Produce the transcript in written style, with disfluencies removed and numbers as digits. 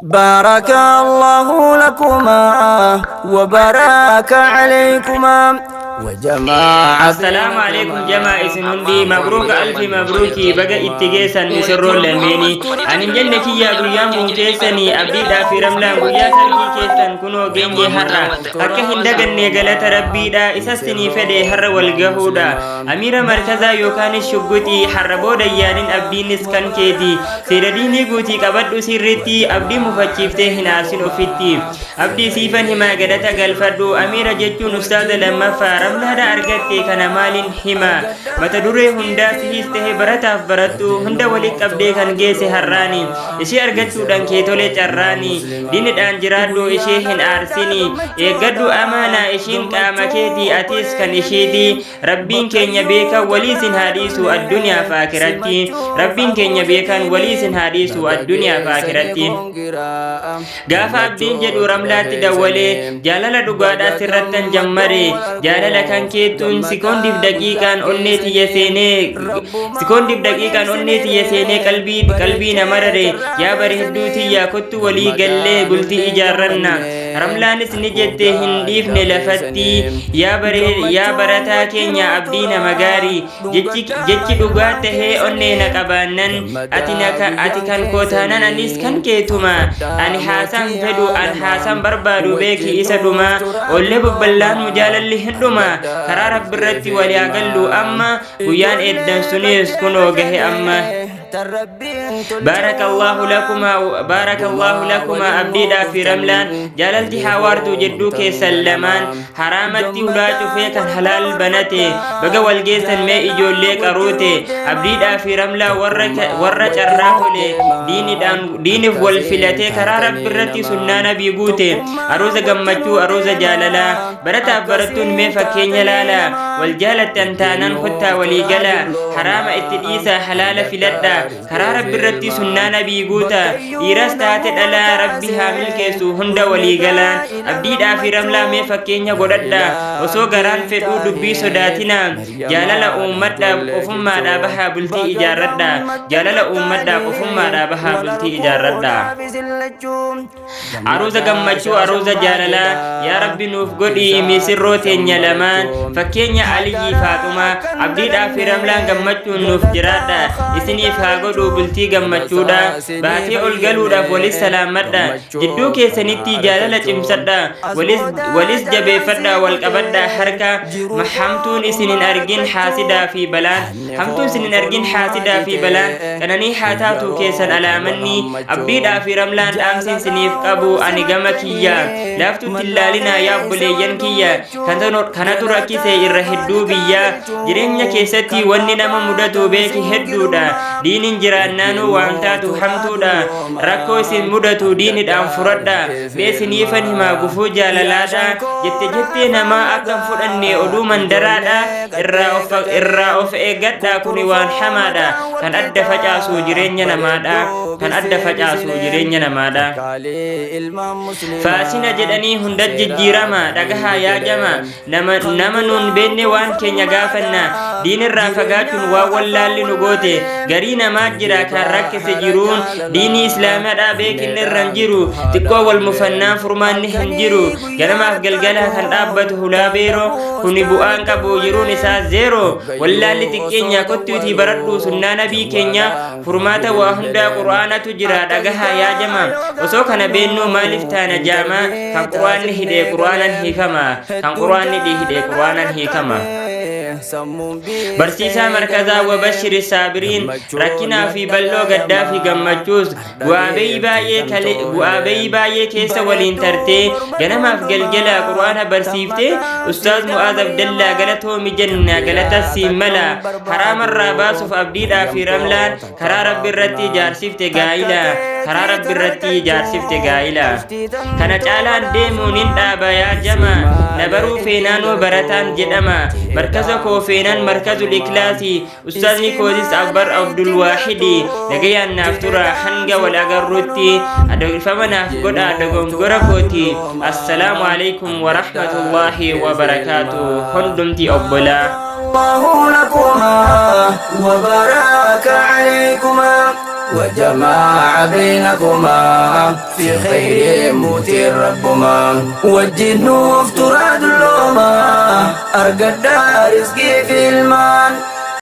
بارك الله لكما وبارك عليكما وجماعة. السلام عليكم جماعة سنوندي مبروك ألف مبروك بقى اتجيسا نسر اللميني أن جنة يا بيان بوكيسني أبدي دا في رملا بيا سركي كيسن كنو جنجي هرا أكا هندقن نيغلة ربي دا إساسني فدي هر والقهودا أمير مركزا يوكان الشبوتي حربودا يانين أبدي نسكن كيدي سيرديني قوتي كبدو سيرتي أبدي مفتشفته هناسين أفتي أبدي سيفن هما قدتا قلفردو أمير جتو نستاذ لما فارم لا أرجعتي كان مال هما متدوري هندا سيسته برتا برتو هندا ولك أبدي كان جيس هراني إشي أرجعتو دان كيتولي جراني دين دان جرادو إشي هن أرسيني يجدو أمانة إشين كامكيتي أتيس كان إشيدي ربين كين يبيكا وليسن حديثو الدنيا فاكرتي ربين كين يبيكا وليسن حديثو الدنيا فاكرتي غافا أبدين جدو رملات دولي جالala دقادا سرطان جمري جالala kan ketun sekondif daqiqan onneti yesene sekondif daqiqan onneti yesene qalbi namarare ya bari hidduti ya kottu wali galle bulti ijarranna ramlanis nijette hindifne lafatti ya barata kenya abdina magari jechi dugate he onne naqabanan atikan kotanan anis kan ketuma ani hasan fedu an hasan barbadu beki isaduma olle bubballan mujalalli hinduma كرا رب الرتي وليقلوا أما ويان إدن سنيس كنو جه أما بارك الله لكما أبديدا في رملان جلالتي حوارتو جدوك سلمان حرامتي ولاتو فيك حلال بناتي بقى والجيسن ما إجول ليك أروتي أبديدا في رملا ورّج الراهولي دين والفلاتي كرا رب الرتي سنانا بيقوتي أروز قمتو أروز جاللا برتا برتون مي فكين لالا والجالة تنتانان خطا وليقلا حرام اتديسا حلال فلتا كرا رب الرتي سنانا بيقوتا إيراستات ألا ربها ملكيسو هند وليقلا أبديدا في رملا مي فكين يقوددا وسو غران فدو دبي صداتنا جاللا أمتا قفما دابها بلتي إجاردا جاللا أمتا قفما دابها بلتي إجاردا أروز قمتشو أروز جاللا يا ربي نوف قدي ميسرو تنيا لمان فكينيا علي فاطمة أبديدا في رملان قمتشو نوف جرادا إسني فاقودو بلتي قمتشودا باتي أولغلودا وليس سلامدا جدو كيسانيتي جاللا تمسدا وليس جبه فدا والقبدا حركة محمتون إسنين أرجين حاسدا في بلان حمتون سنين أرجين حاسدا في بلان كانني حاتاتو كيسان ألامني أبديدا في رملان أمسين سنيف قبو أني قمكيا لافتو تلالنا يا بليين كيا kanatu rakkise irra hedduu biyya jireenya keessatti wanni nama mudatu beeki hedduudha diinin jiraannaanu waan taatu hamtuudha rakkoo isin mudatu diinidhaan furadha beesiniifan himaa gufuu jaalalaadha jettee namaa akkan fudhanne oduu mandaraadha irraa of eeggadha kuni waan hamaadha kan adda facaasu jireenya namaadha kan adda facaasu jireenya namaadha faasina jedhanii hunda jijjiirama dhagaha yaa jama nama nun beenne waan keenya gaafanna diinirraa fagaachuun waan wallaalli nu goote garii namaa jira kan rakkise jiruun diinii islaamaadha beekinirran jiru xiqqoo wal mufannaan furmaanni hin jiru ganamaaf galgala kan dhaabbatu hulaa beeroo kuni bu'aan qabu jiruun isaa zeero wallaalli xiqqeenya kottuutii baradhu sunnaa nabii keenya furmaata waa hundaa qur'aanatu jira dhagaha yaa jama osoo kana beennuu maaliif taana jaama kan qur'aanni hidhee qur'aanan hiikama kan qur'aanni hidhee qur'aanan hiikama barsiisaa markazaa wabashir saabiriin rakkinaa fi balloo gaddaa fi gammachuus bu'aa baay'ee keessa waliin tartee ganamaaf galgala qur'aana barsiiftee ustaaz mu'aaz abdallaa galatoomi jenna galatasii mala haraamarraa baasuuf abdiidhaa fi ramlaan karaa rabbi irratti ijaarsifte gaa'ila karaa rabbi irratti ijaarsifte gaa'ila kana caalaan deemuun hin dhaaba yaa jama nabaruu feenaanoo barataan jedhama markaza koo feenaan markazul iklaasii ustaazni kootis abbar abdul waahidi nagayaan naaf tura hanga wal agarrutti adogfama naaf godha dogongora kooti assalaamu alaykum wa rahmatullahi wa barakaatuh hundumti obbola الله لكما وبارك عليكما وجمع بينكما في خير موتي ربما والجن افتراد اللوما أرقد رزقي في المان